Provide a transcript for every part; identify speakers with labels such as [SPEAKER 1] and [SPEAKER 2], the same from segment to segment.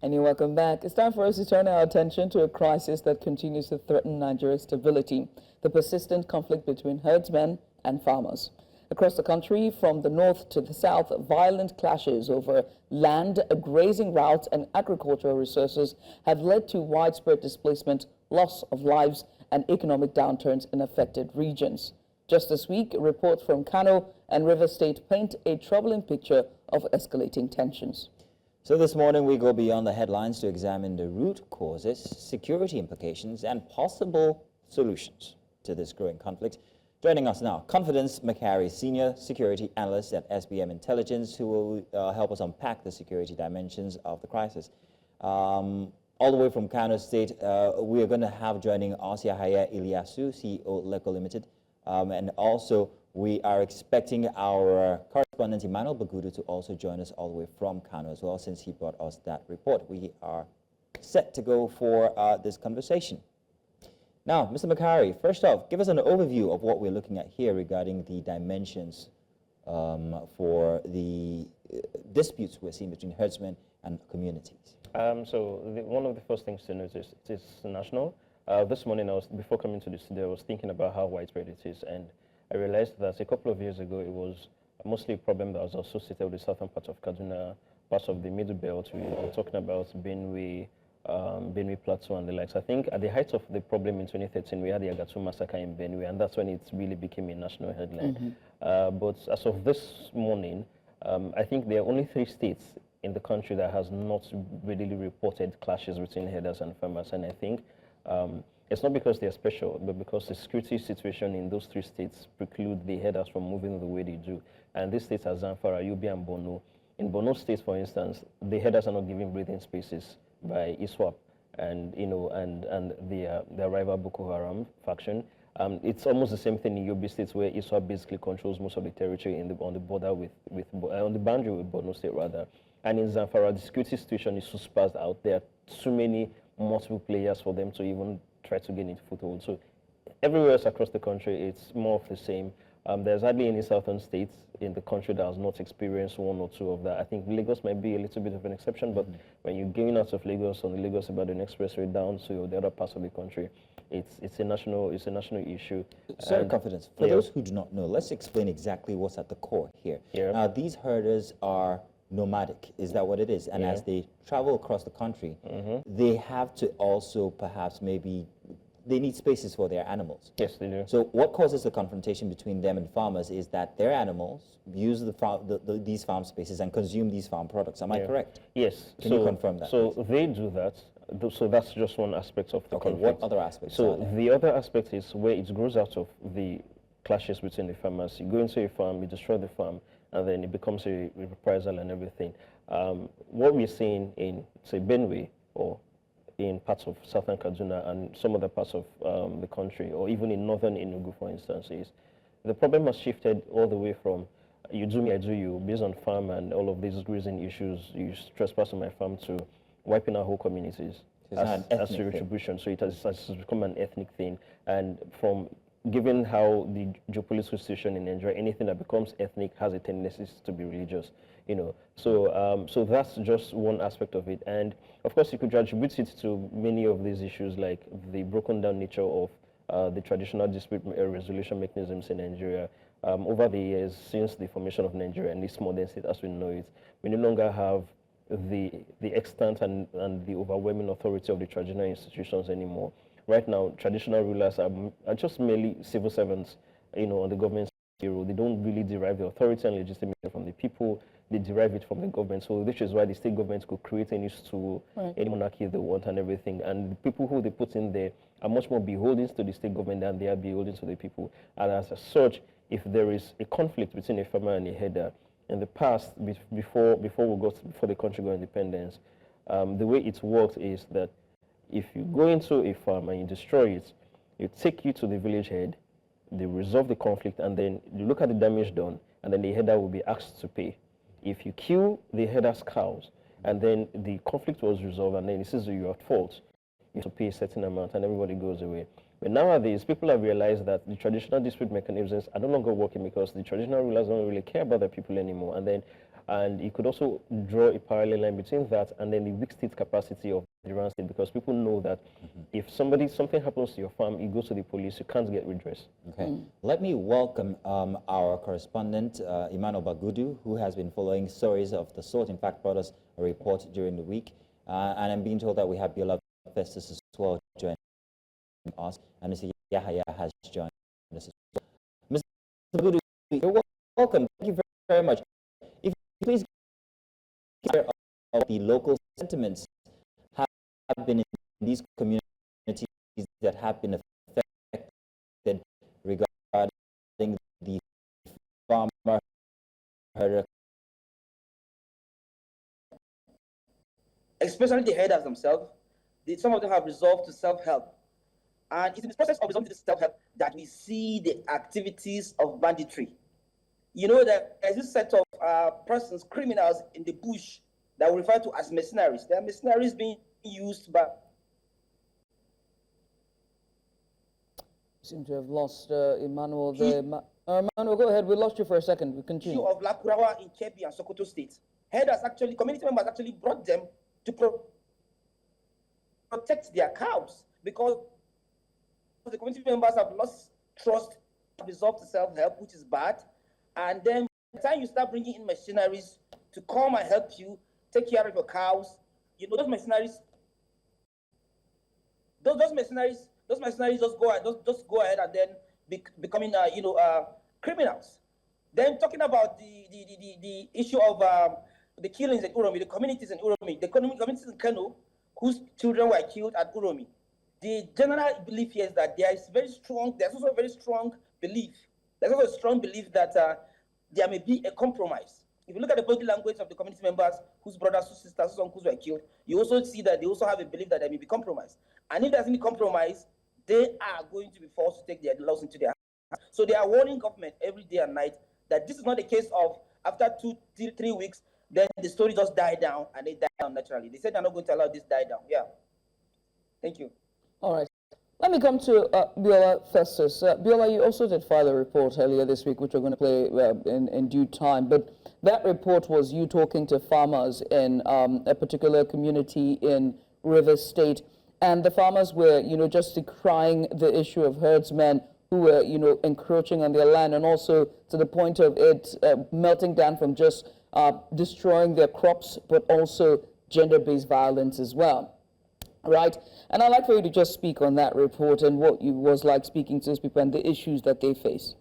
[SPEAKER 1] And you're welcome back. It's time for us to turn our attention to a crisis that continues to threaten Nigeria's stability, the persistent conflict between herdsmen and farmers. Across the country, from the north to the south, violent clashes over land, grazing routes, and agricultural resources have led to widespread displacement, loss of lives, and economic downturns in affected regions. Just this week, reports from Kano and Rivers State paint a troubling picture of escalating tensions.
[SPEAKER 2] So this morning we go beyond the headlines to examine the root causes, security implications, and possible solutions to this growing conflict. Joining us now, Confidence McHarry, Senior Security Analyst at SBM Intelligence, who will help us unpack the security dimensions of the crisis. All the way from Kano State, we are going to have joining us Yahaya Ilyasu, CEO Leco Limited, and also we are expecting our correspondent Emmanuel Bagudu to also join us all the way from Kano as well, since he brought us that report. We are set to go for this conversation. Now, Mr. McHarry, first off, give us an overview of what we're looking at here regarding the dimensions for the disputes we're seeing between herdsmen and communities.
[SPEAKER 3] One of the first things to notice, it is national. This morning, before coming to the studio, I was thinking about how widespread it is, and I realized that a couple of years ago, it was mostly a problem that was associated with the southern part of Kaduna, parts of the Middle Belt. We were talking about Benue Plateau and the likes. I think at the height of the problem in 2013, we had the Agatu massacre in Benue, and that's when it really became a national headline. But as of this morning, I think there are only 3 states in the country that has not really reported clashes between herders and farmers, and I think it's not because they're special, but because the security situation in those 3 states preclude the herders from moving the way they do. And these states are Zamfara, Yobe, and Borno. In Borno State, for instance, the herders are not given breathing spaces by ISWAP and the rival Boko Haram faction. It's almost the same thing in Yobe State, where ISWAP basically controls most of the territory on the border on the boundary with Borno State rather. And in Zamfara, the security situation is so sparse out there. Too many multiple players for them to even try to gain a foothold. So everywhere else across the country, it's more of the same. There's hardly any southern states in the country that has not experienced 1 or 2 of that. I think Lagos might be a little bit of an exception, but when you're going out of Lagos on the Lagos-Ibadan expressway down to the other parts of the country, it's a national issue.
[SPEAKER 2] Sir, Confidence, for those who do not know, let's explain exactly what's at the core here. Now, these herders are nomadic, is that what it is? And as they travel across the country, they have to also perhaps they need spaces for their animals.
[SPEAKER 3] Yes, they do.
[SPEAKER 2] So what causes the confrontation between them and farmers is that their animals use these farm spaces and consume these farm products. Am I correct?
[SPEAKER 3] Yes.
[SPEAKER 2] Can you confirm that?
[SPEAKER 3] So they do that. So that's just one aspect of the conflict.
[SPEAKER 2] What other aspects?
[SPEAKER 3] So the other aspect is where it grows out of the clashes between the farmers. You go into a farm, you destroy the farm, and then it becomes a reprisal and everything. What we're seeing in, say, Benue or in parts of southern Kaduna and some other parts of the country, or even in northern Enugu, for instance, is the problem has shifted all the way from you do me, I do you, based on farm and all of these grazing issues, you trespass on my farm, to wiping out whole communities as a retribution. So it has become an ethnic thing. And given how the geopolitical situation in Nigeria, anything that becomes ethnic has a tendency to be religious, So that's just one aspect of it. And of course, you could attribute it to many of these issues, like the broken down nature of the traditional dispute resolution mechanisms in Nigeria. Over the years, since the formation of Nigeria and this modern state as we know it, we no longer have the extent and the overwhelming authority of the traditional institutions anymore. Right now, traditional rulers are just merely civil servants, on the government's payroll. They don't really derive the authority and legitimacy from the people. They derive it from the government. So this is why the state government could create any stool, any monarchy they want and everything. And the people who they put in there are much more beholden to the state government than they are beholden to the people. And as such, if there is a conflict between a farmer and a herder, in the past, before the country got independence, the way it worked is that if you go into a farm and you destroy it, you take you to the village head, they resolve the conflict, and then you look at the damage done, and then the herder will be asked to pay. If you kill the herder's cows, and then the conflict was resolved, and then it says you're at fault, you have to pay a certain amount, and everybody goes away. But nowadays, people have realized that the traditional dispute mechanisms are no longer working because the traditional rulers don't really care about the people anymore. And then And you could also draw a parallel line between that and then the weak state capacity of the Nigerian state, because people know that if something happens to your farm, you go to the police, you can't get redress.
[SPEAKER 2] Okay. Let me welcome our correspondent, Emmanuel Bagudu, who has been following stories of the sort. In fact, brought us a report during the week. And I'm being told that we have Biola Festus as well joining us, and Mr. Yahaya has joined us as well. Mr. Bagudu, you're welcome. Thank you very much. If you please share of the local sentiments have been in these communities that have been affected regarding the farmer herder,
[SPEAKER 4] especially the herders themselves. Some of them have resolved to self-help. And it's in this process of resolving to self-help that we see the activities of banditry. You know that there's this set of persons, criminals in the bush that we refer to as mercenaries. There are mercenaries being used by...
[SPEAKER 1] Seem to have lost Emmanuel there. Emmanuel, go ahead. We lost you for a second. We continue.
[SPEAKER 4] Of Lakurawa in Kebbi and Sokoto State. Herders actually, community members actually brought them to protect their cows, because the community members have lost trust, resolved to self-help, which is bad. And then by the time you start bringing in machineries to come and help you take care of your cows, you know, those mercenaries just go ahead and then becoming criminals. Then talking about the issue of the killings in Uromi, the communities in Uromi, the communities in Kano, whose children were killed at Uromi. The general belief here is that there's also a very strong belief that there may be a compromise. If you look at the body language of the community members whose brothers, whose sisters, whose uncles were killed, you also see that they also have a belief that there may be compromise. And if there's any compromise, they are going to be forced to take their laws into their hands. So they are warning government every day and night that this is not a case of after 2-3 weeks, then the story just died down and they die down naturally. They said they're not going to allow this die down. Yeah. Thank you.
[SPEAKER 1] All right. Let me come to Biola Festus. Biola, you also did file a report earlier this week, which we're going to play in due time. But that report was you talking to farmers in a particular community in Rivers State. And the farmers were, just decrying the issue of herdsmen who were, encroaching on their land, and also to the point of it melting down from just destroying their crops, but also gender-based violence as well. Right? And I'd like for you to just speak on that report and what it was like speaking to those people and the issues that they face.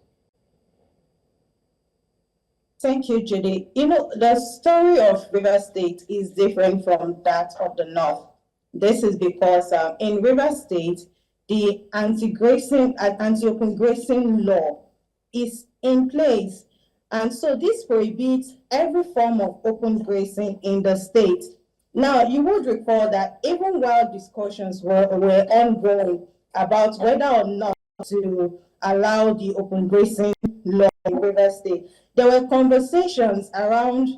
[SPEAKER 5] Thank you, Judy. The story of River State is different from that of the North. This is because in River State, the anti-open grazing law is in place. And so this prohibits every form of open grazing in the state. Now, you would recall that even while discussions were ongoing about whether or not to allow the open grazing law in River State, there were conversations around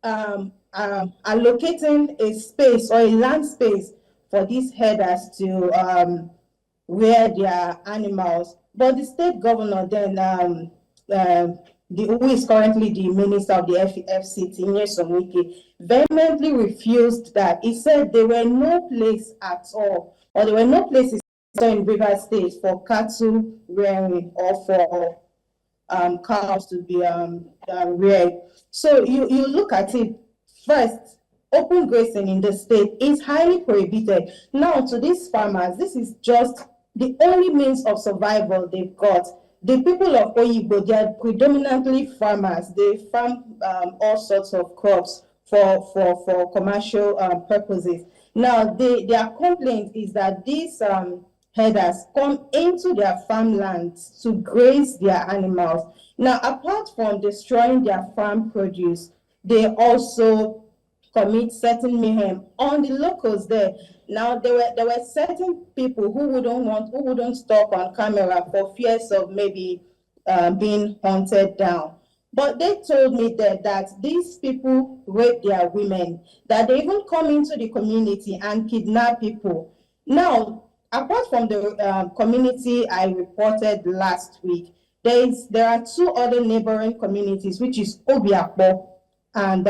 [SPEAKER 5] allocating a space or a land space for these herders to rear their animals. But the state governor then, who is currently the minister of the FCT, Nyesom Wike, vehemently refused that. He said there were no place at all, or there were no places in River State for cattle rearing or for cows to be reared. So you look at it, first, open grazing in the state is highly prohibited. Now, to these farmers, this is just the only means of survival they've got. The people of Oyibo, they are predominantly farmers. They farm all sorts of crops for commercial purposes. Now, their complaint is that these herders come into their farmlands to graze their animals. Now, apart from destroying their farm produce, they also commit certain mayhem on the locals there. Now, there were certain people who wouldn't stop on camera for fears of maybe being hunted down. But they told me that these people rape their women, that they even come into the community and kidnap people. Now, apart from the community I reported last week, there are two other neighboring communities, which is Obiakpo and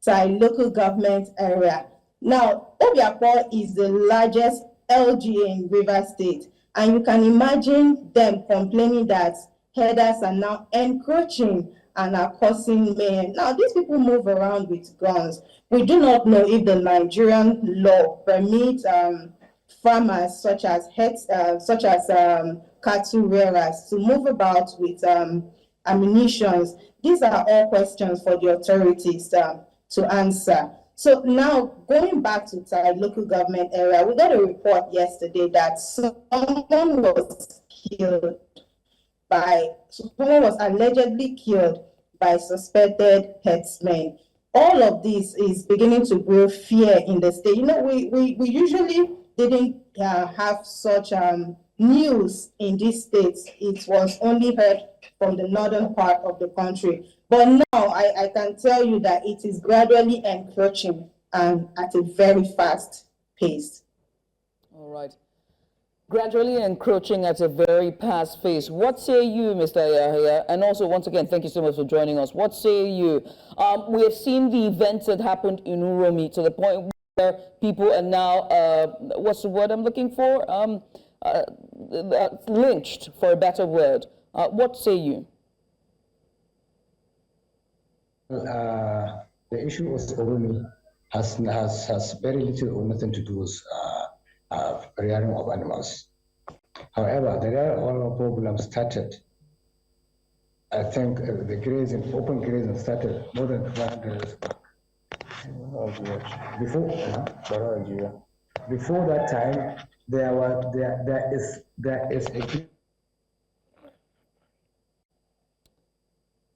[SPEAKER 5] Sai local government area. Now, Obiakpo is the largest LGA in Rivers State, and you can imagine them complaining that herders are now encroaching and are causing mayhem. Now, these people move around with guns. We do not know if the Nigerian law permits farmers such as cattle rearers to move about with ammunitions. These are all questions for the authorities to answer. So now, going back to the local government area, we got a report yesterday that someone was allegedly killed by suspected herdsmen. All of this is beginning to grow fear in the state. You know, we usually didn't have such news in these states. It was only heard from the northern part of the country. But now I can tell you that it is gradually encroaching and at a very fast pace.
[SPEAKER 1] All right. Gradually encroaching at a very fast pace. What say you, Mr. Yahya? And also, once again, thank you so much for joining us. What say you? We have seen the events that happened in Uromi to the point where people are now, what's the word I'm looking for? Lynched, for a better word. What say you?
[SPEAKER 6] The issue of Uromi has very little or nothing to do with rearing of animals. However, the real problem started, I think, the grazing, open grazing started more than 100 years back. Before that time, there is a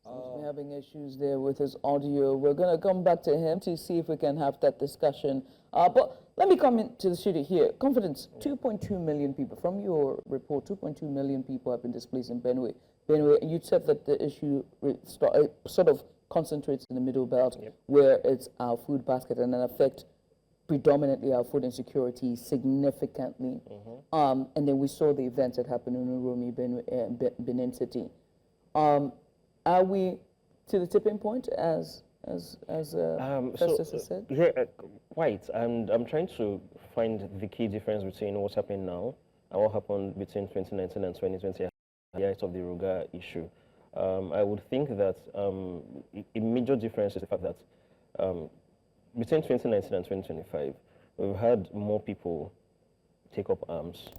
[SPEAKER 1] We're having issues there with his audio. We're going to come back to him to see if we can have that discussion. But let me come into the studio here. Confidence, 2.2 million people. From your report, 2.2 million people have been displaced in Benue. And you said that the issue sort of concentrates in the middle belt, where it's our food basket and then affect predominantly our food insecurity significantly. And then we saw the events that happened in Uromi, Benin City. Are we to the tipping point, as Festus has said?
[SPEAKER 3] Yeah, quite. And I'm trying to find the key difference between what's happening now and what happened between 2019 and 2020 the height of the Ruga issue. I would think that a major difference is the fact that between 2019 and 2025, we've had more people take up arms.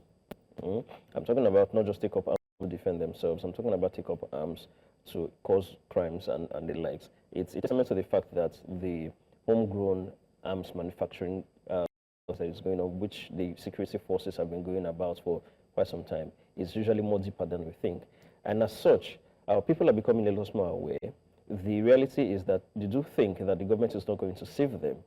[SPEAKER 3] I'm talking about not just take up arms to defend themselves. I'm talking about take up arms to cause crimes and the likes. It's a testament to the fact that the homegrown arms manufacturing that is going on, which the security forces have been going about for quite some time, is usually more deeper than we think. And as such, people are becoming a lot more aware. The reality is that they do think that the government is not going to save them.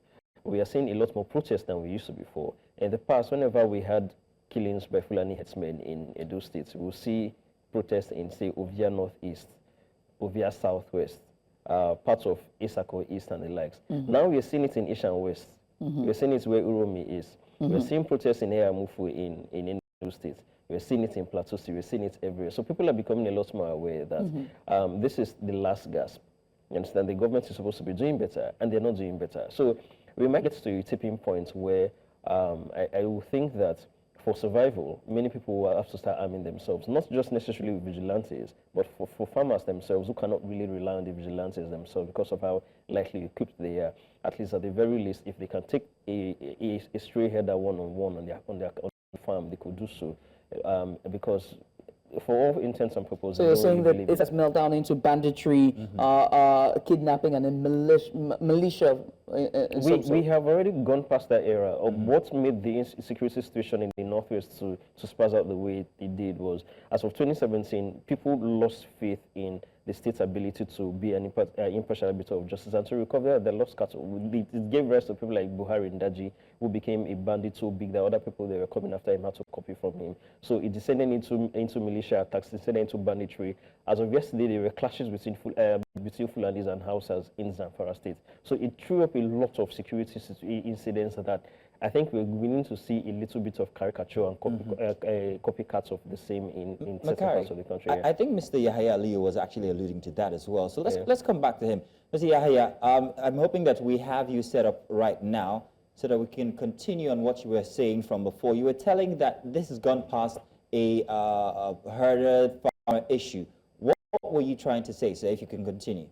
[SPEAKER 3] We are seeing a lot more protests than we used to before. In the past, whenever we had killings by Fulani herdsmen in Edo State, we'll see protests in, say, Ovia Northeast, Ovia Southwest, parts of Isako East and the likes. Now we are seeing it in Ishan West. We're seeing it where Uromi is. We're seeing protests in Eyamufu in Edo State. We're seeing it in Plateau State. We're seeing it everywhere. So people are becoming a lot more aware that this is the last gasp. You understand? The government is supposed to be doing better, and they're not doing better. So we might get to a tipping point where I will think that for survival, many people will have to start arming themselves, not just necessarily with vigilantes, but for farmers themselves who cannot really rely on the vigilantes themselves because of how lightly equipped they are. At least at the very least, if they can take a stray herder one-on-one on their farm, they could do so. Because for all intents and purposes...
[SPEAKER 1] So you're saying that it has melted down into banditry, kidnapping, and then militia?
[SPEAKER 3] We have already gone past that era. What made the security situation in the Northwest to spaz out the way it did was, as of 2017, people lost faith in the state's ability to be an impartial arbiter of justice and to recover their lost cattle. It gave rise to people like Buhari and Daji, who became a bandit so big that other people that were coming after him had to copy from him. So it descended into militia attacks, descended into banditry. As of yesterday, there were clashes between Fulanis and Hausas in Zamfara State. So it threw up a lot of security incidents that I think we're beginning to see a little bit of caricature and copycats of the same in certain parts of the country.
[SPEAKER 2] I think Mr. Yahya Aliyu was actually alluding to that as well. So let's come back to him. Mr. Yahya, I'm hoping that we have you set up right now so that we can continue on what you were saying from before. You were telling that this has gone past a herder-farmer issue. What were you trying to say, sir, if you can continue?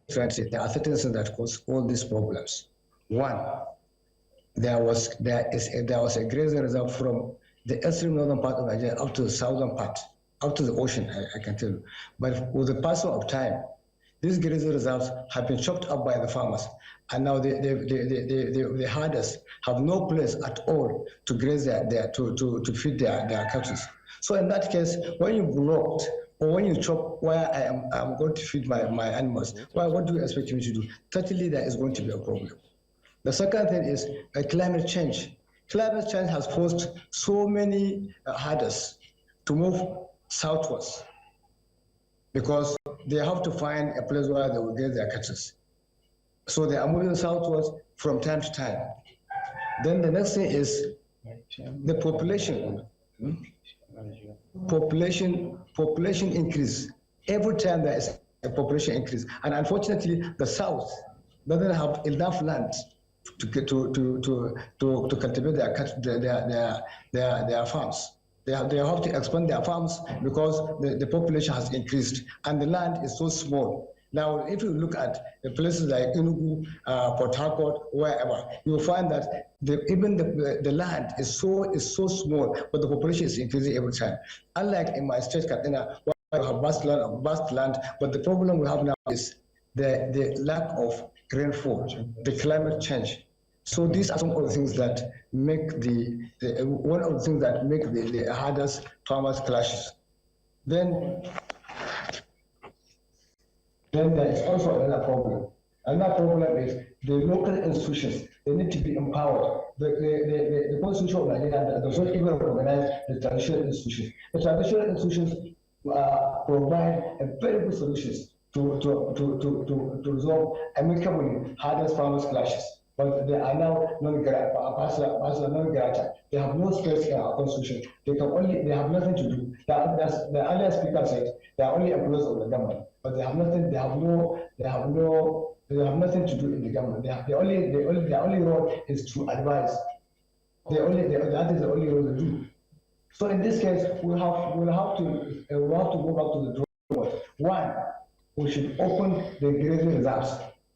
[SPEAKER 6] Trying to say there are certain things that cause all these problems. One, there was a grazing reserve from the extreme northern part of Nigeria up to the southern part, up to the ocean, I can tell you. But with the passing of time, these grazing reserves have been chopped up by the farmers, and now the herders have no place at all to graze to feed their cattle. So in that case, when you blocked or when you chop where I'm going to feed my animals, well, what do you expect me to do? Certainly there is going to be a problem. The second thing is climate change. Climate change has forced so many herders to move southwards because they have to find a place where they will get their cattle. So they are moving southwards from time to time. Then the next thing is the population. Population increase. Every time there is a population increase, and unfortunately, the south doesn't have enough land to cultivate their farms. They have to expand their farms because the population has increased and the land is so small. Now, if you look at the places like Enugu, Port Harcourt, wherever, you'll find that even the land is so small, but the population is increasing every time. Unlike in my state, Katsina, where we have vast land, but the problem we have now is the lack of rainfall, the climate change. So these are some of the things that make one of the things that make the hardest farmers clashes. Then there is also another problem. Another problem is the local institutions. They need to be empowered. The constitution of Nigeria does not even recognize the traditional institutions. The traditional institutions provide a very good solutions to resolve amicably hardest farmers clashes. But they are now non-grata. They have no space in our constitution. They have nothing to do. The earlier speaker said they are only employees of the government, but they have nothing. They have nothing to do in the government. Their only role is to advise. That is the only role they do. So in this case, we'll have to go back to the drawing board. One, we should open the grazing reserves.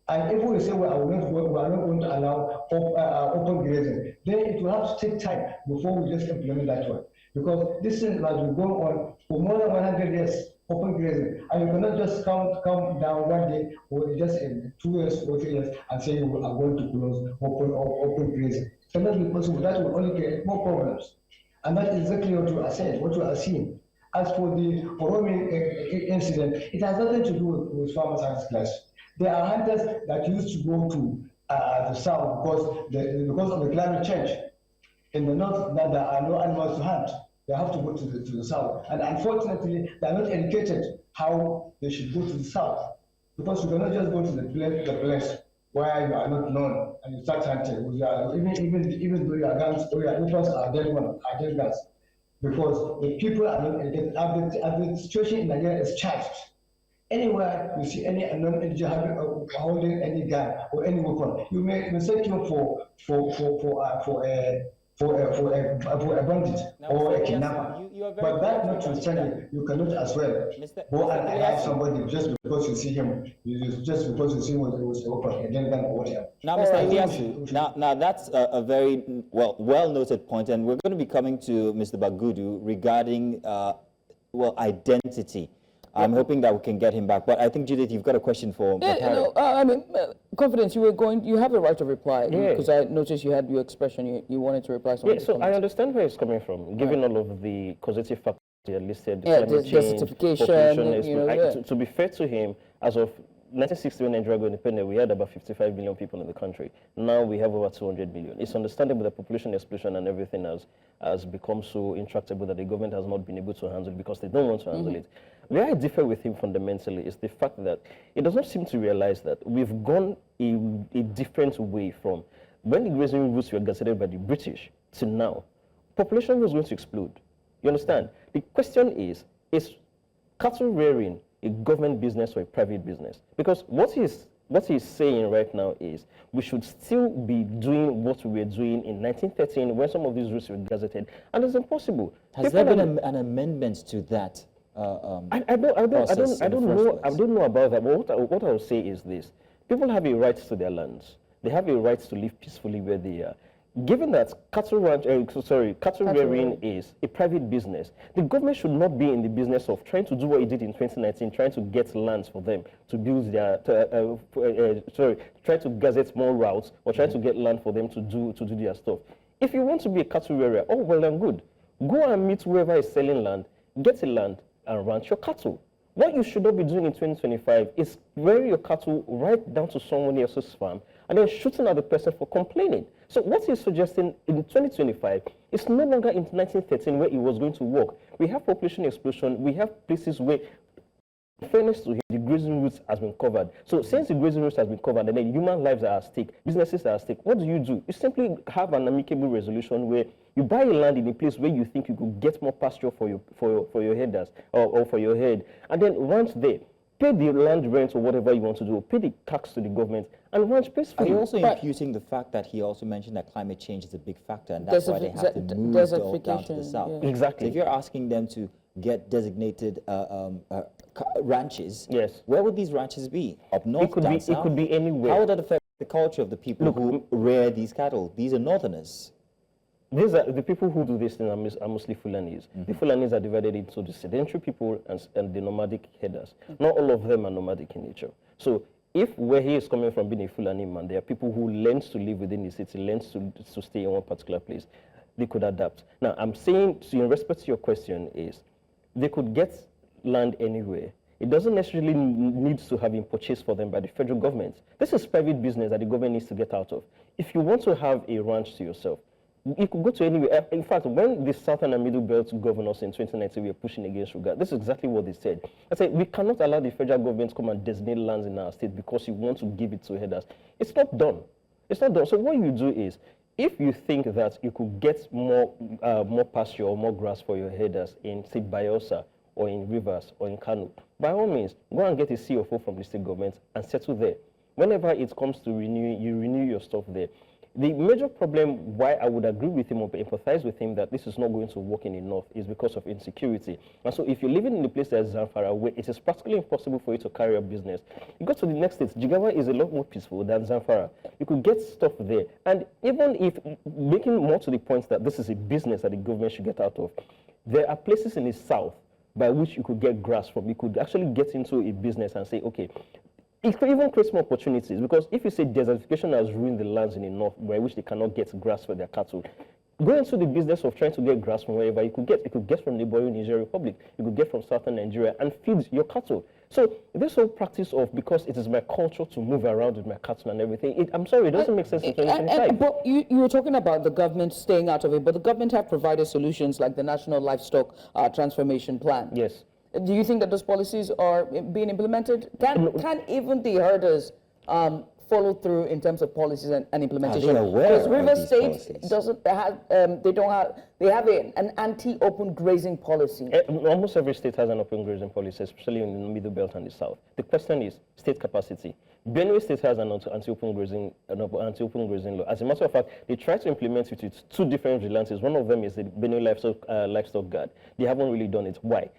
[SPEAKER 6] And if we say we are not going to allow open grazing, then it will have to take time before we just implement that one. Because this thing has been going on for more than 100 years, open grazing. And you cannot just come down one day or just in 2 years or 3 years and say you are going to close open grazing. It cannot be possible. That will only create more problems. And that is exactly what you are saying, what you are seeing. As for the roaming incident, it has nothing to do with farmers and class. There are hunters that used to go to the south because of the climate change. In the north, there are no animals to hunt. They have to go to the south. And unfortunately, they are not educated how they should go to the south. Because you cannot just go to the place where you are not known and you start hunting. Even though your guns or your weapons are dead guns. Because the people are not educated. And the situation in Nigeria is charged. Anywhere you see any unknown individual holding any gun or any weapon, you may mistake him for a bandit or a kidnapper. But that notwithstanding, you cannot as well go and harass somebody just because you see him, just because you see him with a weapon, a gun or whatever.
[SPEAKER 2] Now, Mr. Ilyasu, now that's a very well noted point, and we're going to be coming to Mr. Bagudu regarding identity. I'm hoping that we can get him back, but I think, Judith, you've got a question for
[SPEAKER 1] McHarry. Confidence, you have the right to reply, because I noticed you had your expression, you wanted to reply.
[SPEAKER 3] Yeah, so I understand where it's coming from, given all of the causative factors listed,
[SPEAKER 1] desertification,
[SPEAKER 3] to be fair to him, as of 1960 when Nigeria got independent, we had about 55 million people in the country. Now we have over 200 million. It's understandable that population explosion and everything has become so intractable that the government has not been able to handle it because they don't want to handle it. Where I differ with him fundamentally is the fact that it does not seem to realize that we've gone a different way from when the grazing routes were gazetted by the British to now. Population was going to explode. You understand? The question is cattle rearing a government business or a private business? Because what he's saying right now is we should still be doing what we were doing in 1913 when some of these routes were gazetted, and it's impossible.
[SPEAKER 2] Has there been an amendment to that?
[SPEAKER 3] I don't know about that. But what I will say is this: people have a right to their lands. They have a right to live peacefully where they are. Given that cattle rearing is a private business, the government should not be in the business of trying to do what it did in 2019, trying to get lands for them to build their, try to gazette more routes or try to get land for them to do their stuff. If you want to be a cattle rearer, oh well and good. Go and meet whoever is selling land, get a land and ranch your cattle. What you should not be doing in 2025 is rearing your cattle right down to someone else's farm and then shooting at the person for complaining. So what he's suggesting in 2025 is no longer in 1913 where it was going to work. We have population explosion. We have places where, in fairness to him, the grazing routes has been covered. So since the grazing routes has been covered and then human lives are at stake, businesses are at stake, what do? You simply have an amicable resolution where you buy a land in a place where you think you could get more pasture for your headers or for your head, and then once there, pay the land rent or whatever you want to do, pay the tax to the government, and ranch peacefully.
[SPEAKER 2] Are you also imputing the fact that he also mentioned that climate change is a big factor, and that's why they have to move down to the south?
[SPEAKER 3] Yeah. Exactly.
[SPEAKER 2] So if you're asking them to get designated ranches,
[SPEAKER 3] yes,
[SPEAKER 2] where would these ranches be? Up north, down south?
[SPEAKER 3] It could be anywhere.
[SPEAKER 2] How would that affect the culture of the people who rear these cattle? These are northerners.
[SPEAKER 3] These are the people who do this thing are mostly Fulanis. The Fulanis are divided into the sedentary people and the nomadic headers. Not all of them are nomadic in nature. So if where he is coming from being a Fulani man, there are people who learn to live within the city, learn to stay in one particular place. They could adapt. Now, I'm saying, so in respect to your question, is they could get land anywhere. It doesn't necessarily need to have been purchased for them by the federal government. This is private business that the government needs to get out of. If you want to have a ranch to yourself, you could go to anywhere. In fact, when the Southern and Middle Belt governors in 2019 were pushing against Ruga, this is exactly what they said. I said, we cannot allow the federal government to come and designate lands in our state because you want to give it to headers. It's not done. It's not done. So what you do is, if you think that you could get more pasture or more grass for your headers in, say, Bayelsa or in Rivers or in Kano, by all means, go and get a CFO from the state government and settle there. Whenever it comes to renewing, you renew your stuff there. The major problem why I would agree with him or empathize with him that this is not going to work in the north is because of insecurity. And so if you're living in a place like Zamfara where it is practically impossible for you to carry a business, you go to the next state. Jigawa is a lot more peaceful than Zamfara. You could get stuff there. And even if, making more to the point that this is a business that the government should get out of, there are places in the south by which you could get grass from. You could actually get into a business and say, okay, it could even create more opportunities, because if you say desertification has ruined the lands in the north by which they cannot get grass for their cattle, go into the business of trying to get grass from wherever you could get. You could get from neighboring Niger Republic, you could get from southern Nigeria and feed your cattle. So this whole practice of, because it is my culture to move around with my cattle and everything, I'm sorry, it doesn't make sense in 2025.
[SPEAKER 1] But you were talking about the government staying out of it, but the government have provided solutions like the National Livestock Transformation Plan.
[SPEAKER 3] Yes.
[SPEAKER 1] Do you think that those policies are being implemented? Can even the herders follow through in terms of policies and implementation? Because Rivers State doesn't have, they have an anti-open grazing policy.
[SPEAKER 3] Almost every state has an open grazing policy, especially in the Middle Belt and the South. The question is state capacity. Benue State has an anti-open grazing law. As a matter of fact, they try to implement it with two different vigilantes. One of them is the Benue Livestock Guard. They haven't really done it. Why?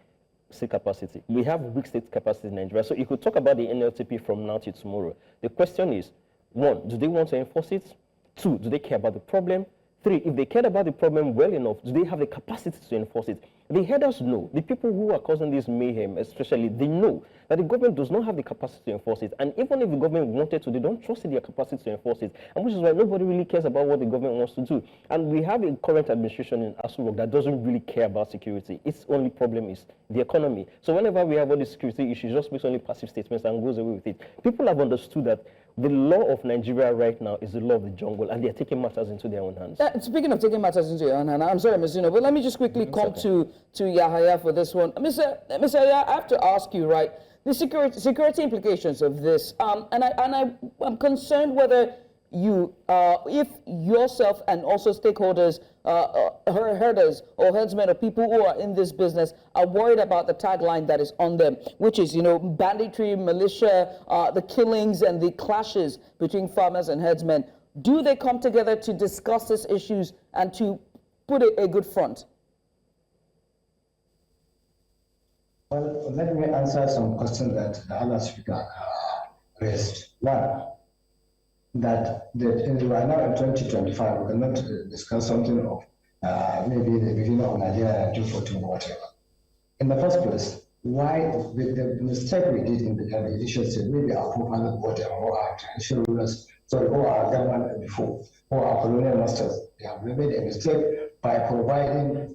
[SPEAKER 3] State capacity. We have weak state capacity in Nigeria. So you could talk about the NLTP from now to tomorrow. The question is, one, do they want to enforce it? Two, do they care about the problem? Three, if they cared about the problem well enough, do they have the capacity to enforce it? The headers know, the people who are causing this mayhem especially, they know that the government does not have the capacity to enforce it. And even if the government wanted to, they don't trust in their capacity to enforce it. And which is why nobody really cares about what the government wants to do. And we have a current administration in Asurok that doesn't really care about security. Its only problem is the economy. So whenever we have all these security issues, just makes only passive statements and goes away with it. People have understood that the law of Nigeria right now is the law of the jungle, and they're taking matters into their own hands.
[SPEAKER 1] Speaking of taking matters into your own hands, I'm sorry, Ms. Zino, but let me just quickly come to Yahaya for this one. Mr. Yahaya, I have to ask you, right, the security implications of this, and I'm concerned whether you, if yourself and also stakeholders herders or herdsmen or people who are in this business are worried about the tagline that is on them, which is, banditry, militia, the killings and the clashes between farmers and herdsmen. Do they come together to discuss these issues and to put a good front?
[SPEAKER 6] Well, let me answer some questions that the other speaker raised. One, that we are now in 2025, we cannot discuss something of maybe the beginning of Nigeria 2014 or whatever. In the first place, why the mistake we did in the initial stage, maybe our forefathers, whatever, or our traditional rulers, or our government before, or our colonial masters, they have made a mistake by providing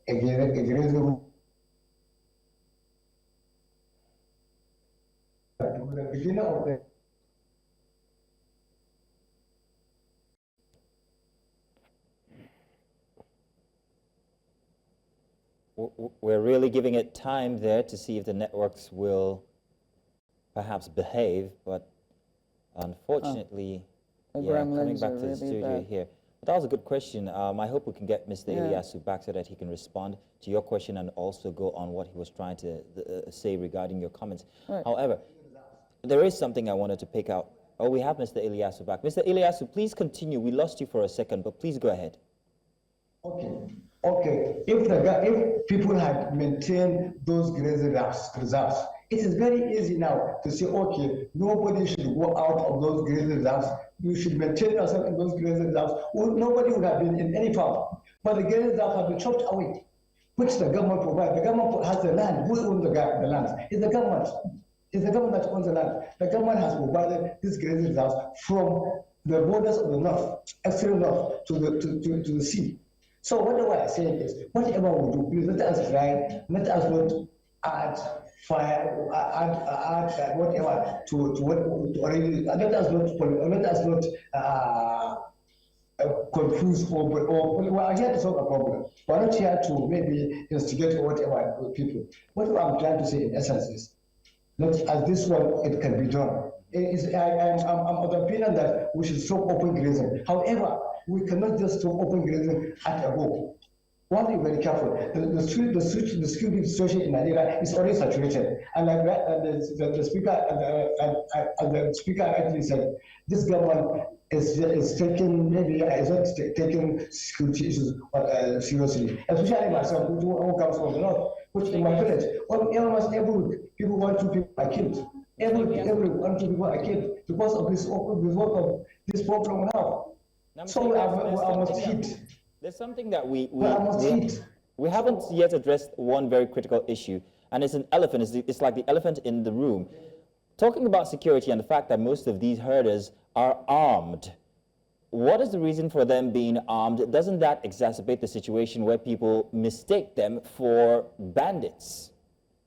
[SPEAKER 6] a grazing the beginning of the
[SPEAKER 2] We're really giving it time there to see if the networks will perhaps behave, but unfortunately, coming back to the studio here. But that was a good question. I hope we can get Mr. Ilyasu back so that he can respond to your question and also go on what he was trying to say regarding your comments. Right. However, there is something I wanted to pick out. Oh, we have Mr. Ilyasu back. Mr. Ilyasu, please continue. We lost you for a second, but please go ahead.
[SPEAKER 6] Okay. If people had maintained those grazing reserves, it is very easy now to say, okay, nobody should go out of those grazing reserves. You should maintain yourself in those grazing reserves. Well, nobody would have been in any farm. But the grazing reserves have been chopped away, which the government provides. The government has the land. Who owns the land? It's the government. It's the government that owns the land. The government has provided these grazing reserves from the borders of the north, extreme north, to the sea. So what I say is, whatever we do, please let us try, let us not add fire, add whatever to already, let us not confuse or we are here to solve a problem. We're not here to maybe instigate or whatever with people. What I'm trying to say in essence is, as this one, it can be done. I'm of the opinion that we should stop open grazing. However, we cannot just stop open grazing at a go. One thing very careful, the security situation in Nigeria is already saturated. And like the speaker actually said, this government is taking, maybe is not taking security issues seriously. Especially myself, who comes from the north, which in my village, almost every week, people 1, 2 people are killed. Every week, 1, 2 people are killed because of this problem now. So I must hit.
[SPEAKER 2] There's something that we haven't yet addressed one very critical issue, and it's an elephant. It's like the elephant in the room. Talking about security and the fact that most of these herders are armed. What is the reason for them being armed? Doesn't that exacerbate the situation where people mistake them for bandits?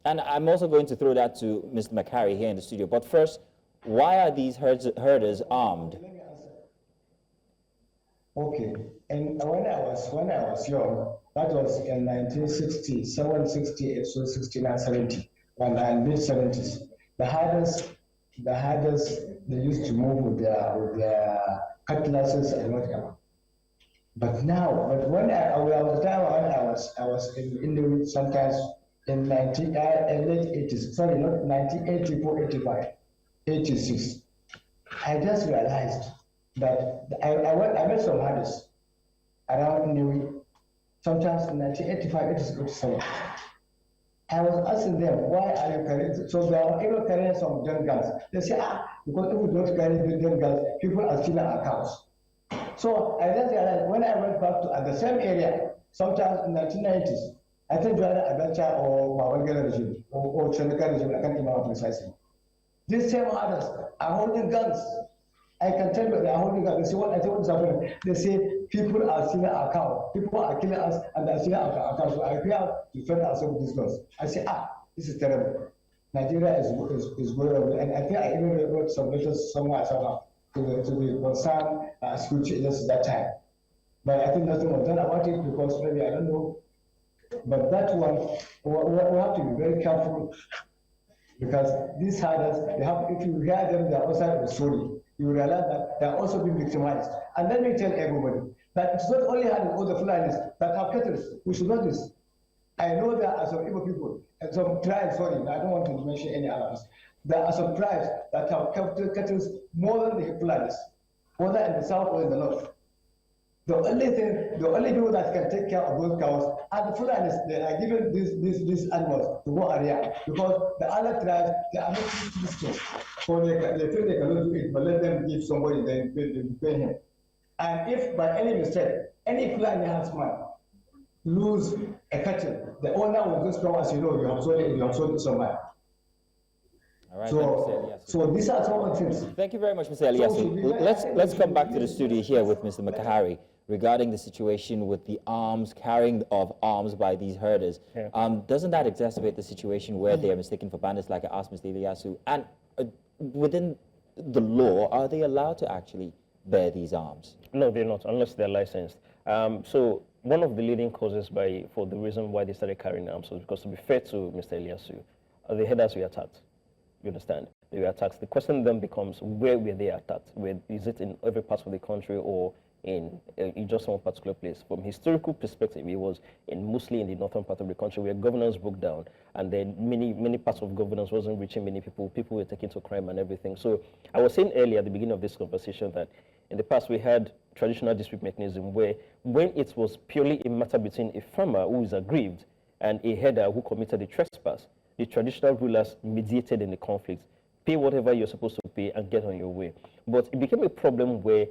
[SPEAKER 2] And I'm also going to throw that to Mr. McHarry here in the studio. But first, why are these herders armed?
[SPEAKER 6] Okay, and when I was young, that was in 1967, 68, so 69, 70, and mid-70s. The herders, they used to move with their cutlasses and whatever. But now, when I was in the sometimes in late 80s, sorry, not 1984, 85, 86, I just realized that I met some herders around New, sometimes in 1985, 87. I was asking them, why are you carrying? So they are even carrying some gun guns. They say, because if we don't carry the gun guns, people are stealing our cows. So I just realized when I went back to at the same area, sometimes in the 1990s, I think during Abacha or Mawagala regime or Cheneka regime, I can't remember precisely. These same herders are holding guns. I can tell you they are holding guns. They say, what is happening? They say, people are stealing our cow. People are killing us and they are stealing our cow. So I have to defend ourselves with these guns. I say, this is terrible. Nigeria is going away. And I think I even wrote some letters somewhere somehow to the concerned security agencies that time. But I think nothing was done about it because maybe I don't know. But that one, we have to be very careful because these herders, if you hear them, they are outside of the story. You realize that they are also being victimized. And let me tell everybody, that it's not only having all the Fulanis that have cattle. We should know this. I know there are some Igbo people and some tribes, sorry, I don't want to mention any others. There are some tribes that have cattle more than the Fulanis, whether in the south or in the north. The only people that can take care of those cows are the Fulanis. They are given these animals to go area because the other tribes, they are not used to this thing. So they feel they cannot do it, but let them give somebody, they pay him. And if by any mistake, any Fulani herdsman lose a cattle, the owner will just come as you know, you have sold it somewhere.
[SPEAKER 2] All right,
[SPEAKER 6] so these are some of the things.
[SPEAKER 2] Thank you very much, Mr. Eliasu. Let's come back to the studio here with Mr. McHarry regarding the situation with the carrying of arms by these herders.
[SPEAKER 3] Yeah.
[SPEAKER 2] Doesn't that exacerbate the situation where they are mistaken for bandits, like I asked Mr. Eliasu? And within the law, are they allowed to actually bear these arms?
[SPEAKER 3] No, they're not, unless they're licensed. So one of the leading causes for the reason why they started carrying arms was because, to be fair to Mr. Eliasu, the herders were attacked. You understand? They were attacked. The question then becomes, where were they attacked? Is it in every part of the country or in just one particular place? From historical perspective, it was mostly in the northern part of the country where governance broke down, and then many parts of governance wasn't reaching many people. People were taken to crime and everything. So I was saying earlier at the beginning of this conversation that in the past we had traditional dispute mechanism where when it was purely a matter between a farmer who is aggrieved and a herder who committed a trespass, the traditional rulers mediated in the conflict, pay whatever you're supposed to pay and get on your way. But it became a problem where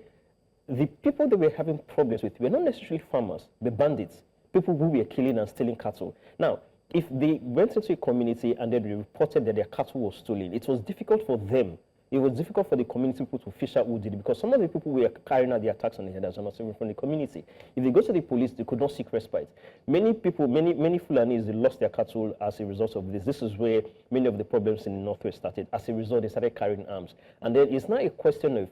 [SPEAKER 3] the people that were having problems with were not necessarily farmers, the bandits, people who were killing and stealing cattle. Now, if they went into a community and then they reported that their cattle was stolen, it was difficult for them. It was difficult for the community people to fish out who did it because some of the people who were carrying out the attacks on the herders are not even from the community. If they go to the police, they could not seek respite. Many people, many Fulanis, they lost their cattle as a result of this. This is where many of the problems in the Northwest started. As a result, they started carrying arms. And then it's not a question of,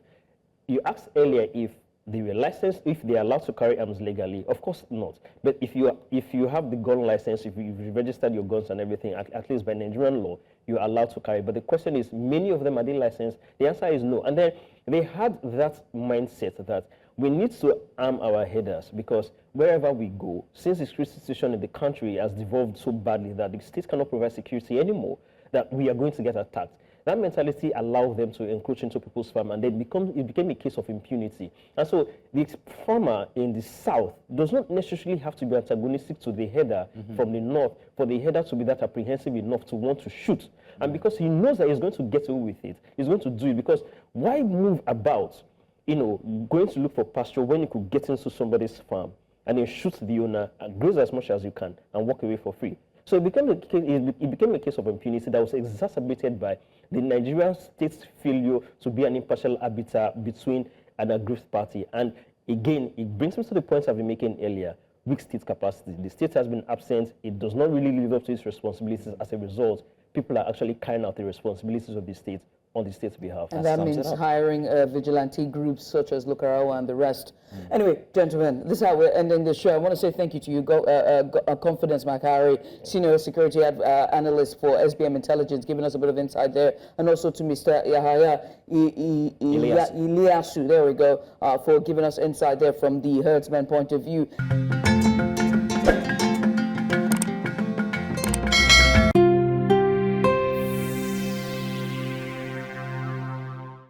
[SPEAKER 3] you asked earlier if they were licensed, if they are allowed to carry arms legally. Of course not. But if you have the gun license, if you've registered your guns and everything, at least by Nigerian law, you're allowed to carry. But the question is, many of them are they licensed? The answer is no. And then they had that mindset that we need to arm our herders because wherever we go, since the security situation in the country has devolved so badly that the state cannot provide security anymore, that we are going to get attacked. That mentality allowed them to encroach into people's farm, and then it became a case of impunity. And so the farmer in the south does not necessarily have to be antagonistic to the herder from the north for the herder to be that apprehensive enough to want to shoot. And because he knows that he's going to get away with it, he's going to do it. Because why move about, going to look for pasture when you could get into somebody's farm and then shoot the owner and graze as much as you can and walk away for free? So it became a case of impunity that was exacerbated by the Nigerian state's failure to be an impartial arbiter between an aggrieved party. And again, it brings me to the point I've been making earlier, weak state capacity. The state has been absent. It does not really live up to its responsibilities. As a result, people are actually carrying out the responsibilities of the state on the state's behalf.
[SPEAKER 1] And that means hiring vigilante groups such as Lukarawa and the rest. Anyway, gentlemen, this is how we're ending the show. I want to say thank you to you, Confidence McHarry, Senior Security Analyst for SBM Intelligence, giving us a bit of insight there, and also to Mr. Yahaya Iliasu, there we go, for giving us insight there from the herdsman point of view.